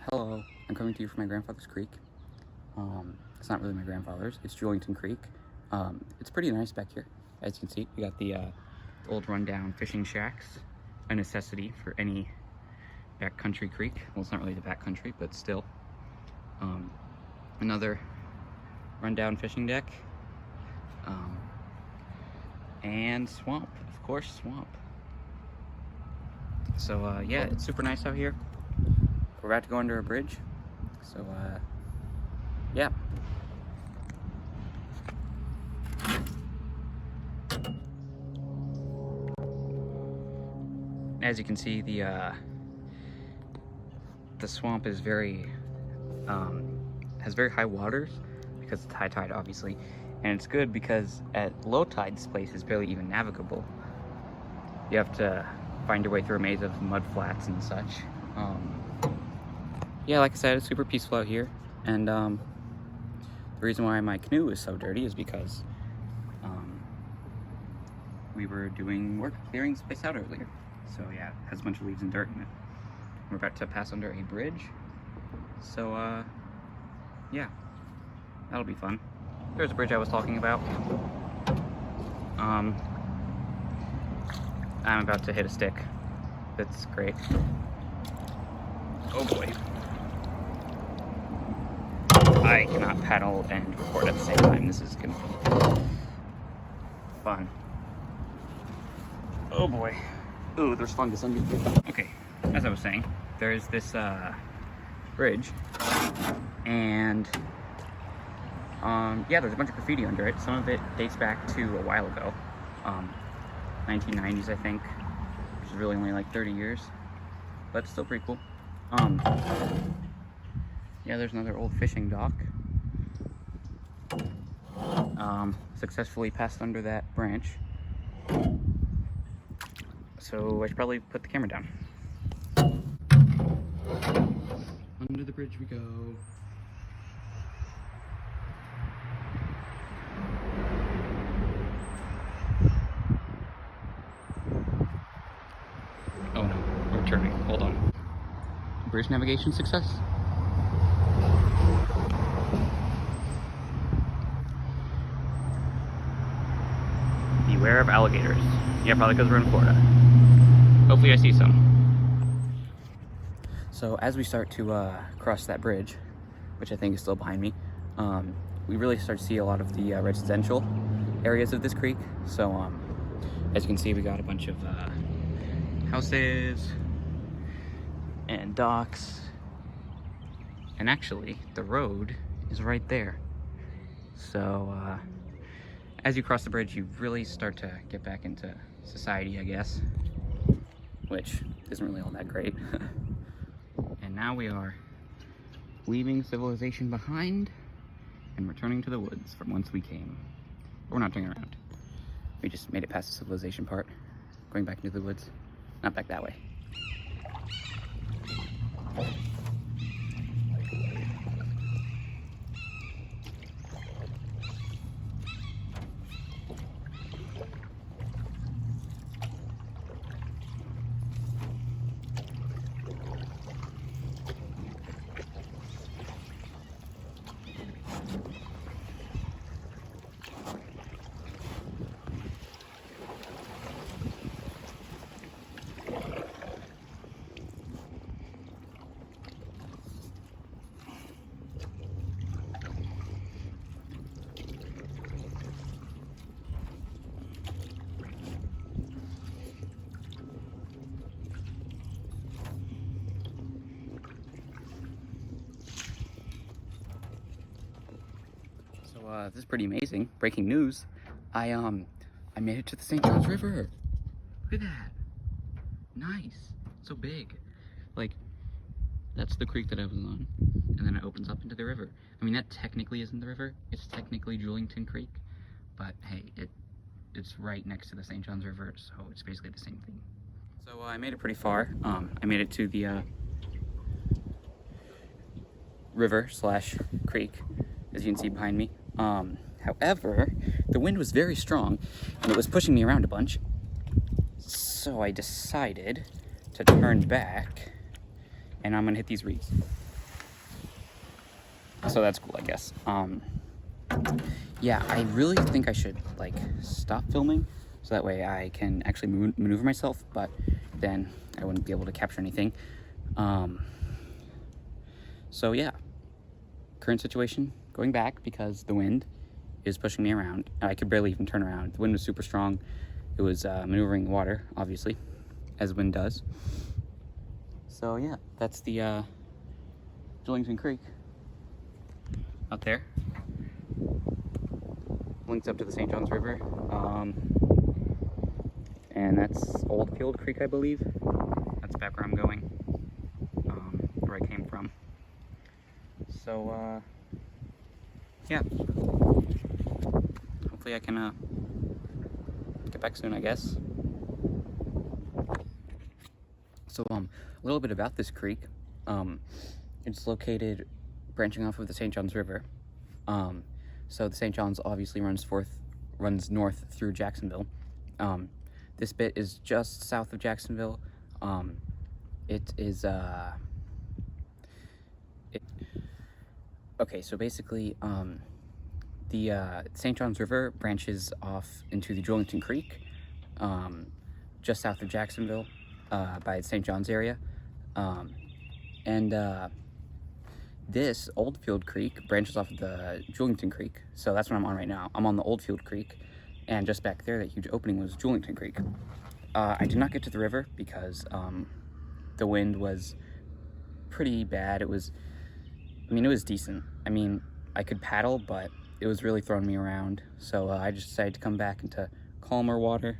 Hello, I'm coming to you from my grandfather's creek. It's not really my grandfather's, it's Julington Creek. It's pretty nice back here. As you can see, we got the old rundown fishing shacks, a necessity for any backcountry creek. Well, it's not really the backcountry, but still. Another rundown fishing deck. And swamp, of course, swamp. So yeah, it's super nice out here. We're about to go under a bridge, so yeah. As you can see, the swamp is has very high waters because it's high tide, obviously, and it's good because at low tide this place is barely even navigable. You have to find your way through a maze of mud flats and such. Yeah, like I said, it's super peaceful out here, and the reason why my canoe is so dirty is because we were doing work clearing this place out earlier. So yeah, it has a bunch of leaves and dirt in it. We're about to pass under a bridge, so yeah, that'll be fun. There's a bridge I was talking about. I'm about to hit a stick. That's great. Oh boy. I cannot paddle and record at the same time. This is gonna be fun. Oh boy. Ooh, there's fungus underneath. Okay, as I was saying, there's this bridge, and yeah, there's a bunch of graffiti under it. Some of it dates back to a while ago, 1990s, I think, which is really only like 30 years, but still pretty cool. Yeah, there's another old fishing dock. Successfully passed under that branch. So I should probably put the camera down. Under the bridge we go. Oh no, we're turning. Hold on. Bridge navigation success. Beware of alligators. Yeah, probably because we're in Florida. Hopefully I see some. So as we start to cross that bridge, which I think is still behind me, we really start to see a lot of the residential areas of this creek. So as you can see, we got a bunch of houses and docks, and actually the road is right there. So as you cross the bridge, you really start to get back into society, I guess, which isn't really all that great. And now we are leaving civilization behind and returning to the woods from whence we came. But we're not turning around. We just made it past the civilization part, going back into the woods. Not back that way. This is pretty amazing. Breaking news. I made it to the St. John's River. Look at that. Nice. So big. Like, that's the creek that I was on. And then it opens up into the river. I mean, that technically isn't the river. It's technically Julington Creek. But hey, it's right next to the St. John's River, so it's basically the same thing. So I made it pretty far. I made it to the river slash creek, as you can see behind me. However, the wind was very strong and it was pushing me around a bunch. So I decided to turn back and I'm gonna hit these reeds. So that's cool, I guess. Yeah, I really think I should like stop filming so that way I can actually maneuver myself, but then I wouldn't be able to capture anything. So yeah, current situation, going back because the wind is pushing me around. I could barely even turn around. The wind was super strong. It was maneuvering the water, obviously, as wind does. So yeah, that's the Julington Creek out there. Links up to the St. Johns River. And that's Oldfield Creek, I believe. That's back where I'm going, where I came from. So, yeah. Hopefully I can get back soon, I guess. So, a little bit about this creek. It's located branching off of the St. Johns River. So the St. Johns obviously runs north through Jacksonville. This bit is just south of Jacksonville. Okay, so basically, the St. Johns River branches off into the Julington Creek, just south of Jacksonville, by the St. Johns area. This Oldfield Creek branches off of the Julington Creek, so that's what I'm on right now. I'm on the Oldfield Creek, and just back there, that huge opening was Julington Creek. I did not get to the river because the wind was pretty bad. It was decent. I mean, I could paddle, but it was really throwing me around, so I just decided to come back into calmer water.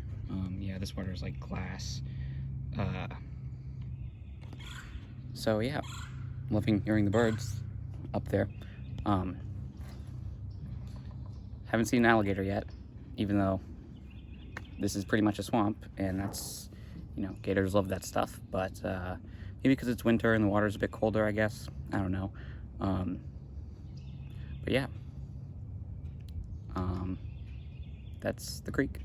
Yeah, this water is like glass. So yeah, loving hearing the birds up there. Haven't seen an alligator yet, even though this is pretty much a swamp, and that's, gators love that stuff, but maybe because it's winter and the water's a bit colder, I guess. I don't know. But yeah, that's the creek.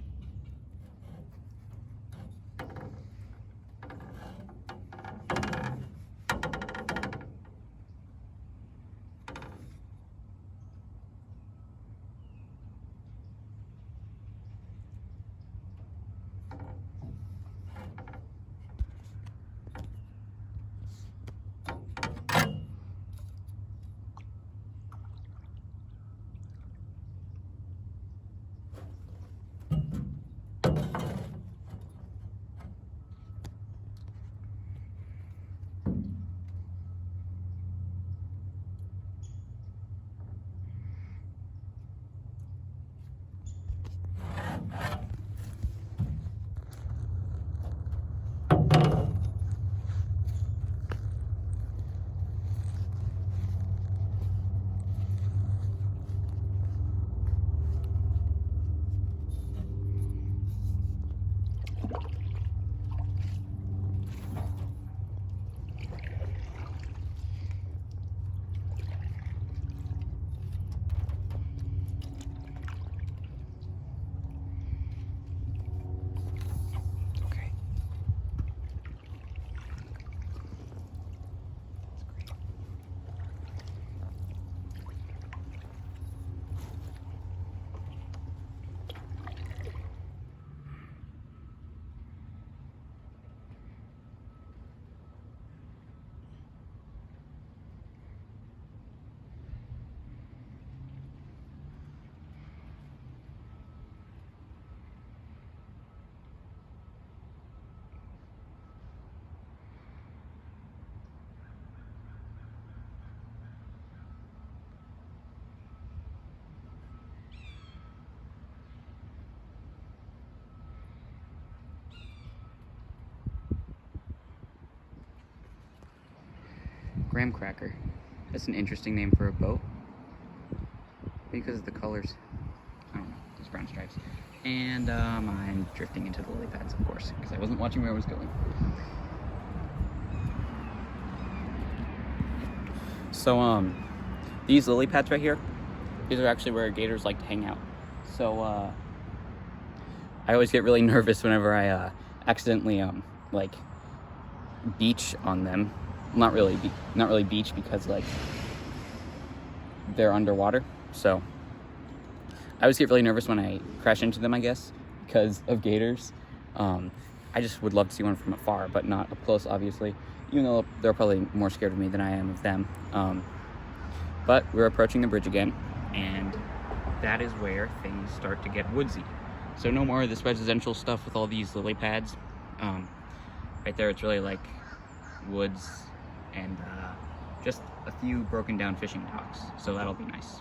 Graham cracker. That's an interesting name for a boat. Because of the colors. I don't know, those brown stripes. And I'm drifting into the lily pads, of course, because I wasn't watching where I was going. So, these lily pads right here, these are actually where gators like to hang out. So, I always get really nervous whenever I accidentally like beach on them. Not really beach because like they're underwater. So I always get really nervous when I crash into them, I guess, because of gators. I just would love to see one from afar, but not up close, obviously, even though they're probably more scared of me than I am of them. But we're approaching the bridge again, and that is where things start to get woodsy. So no more of this residential stuff with all these lily pads. Right there, it's really like woods and just a few broken down fishing docks. So that'll be nice.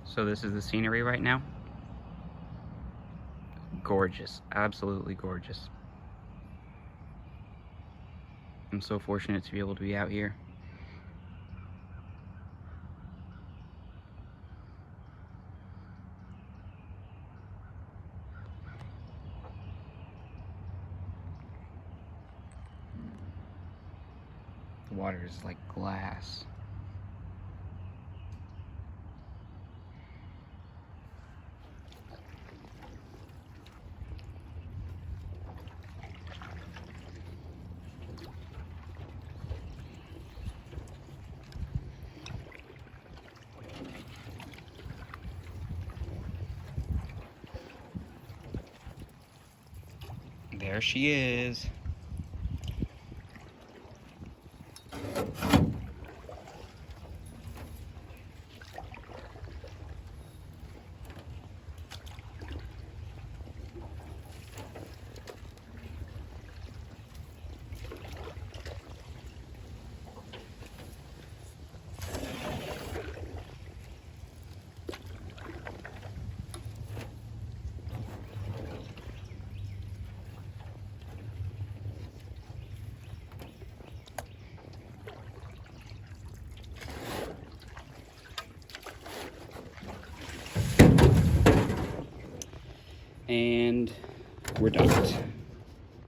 So this is the scenery right now. Gorgeous, absolutely gorgeous. I'm so fortunate to be able to be out here. The water is like glass. There she is. And we're done.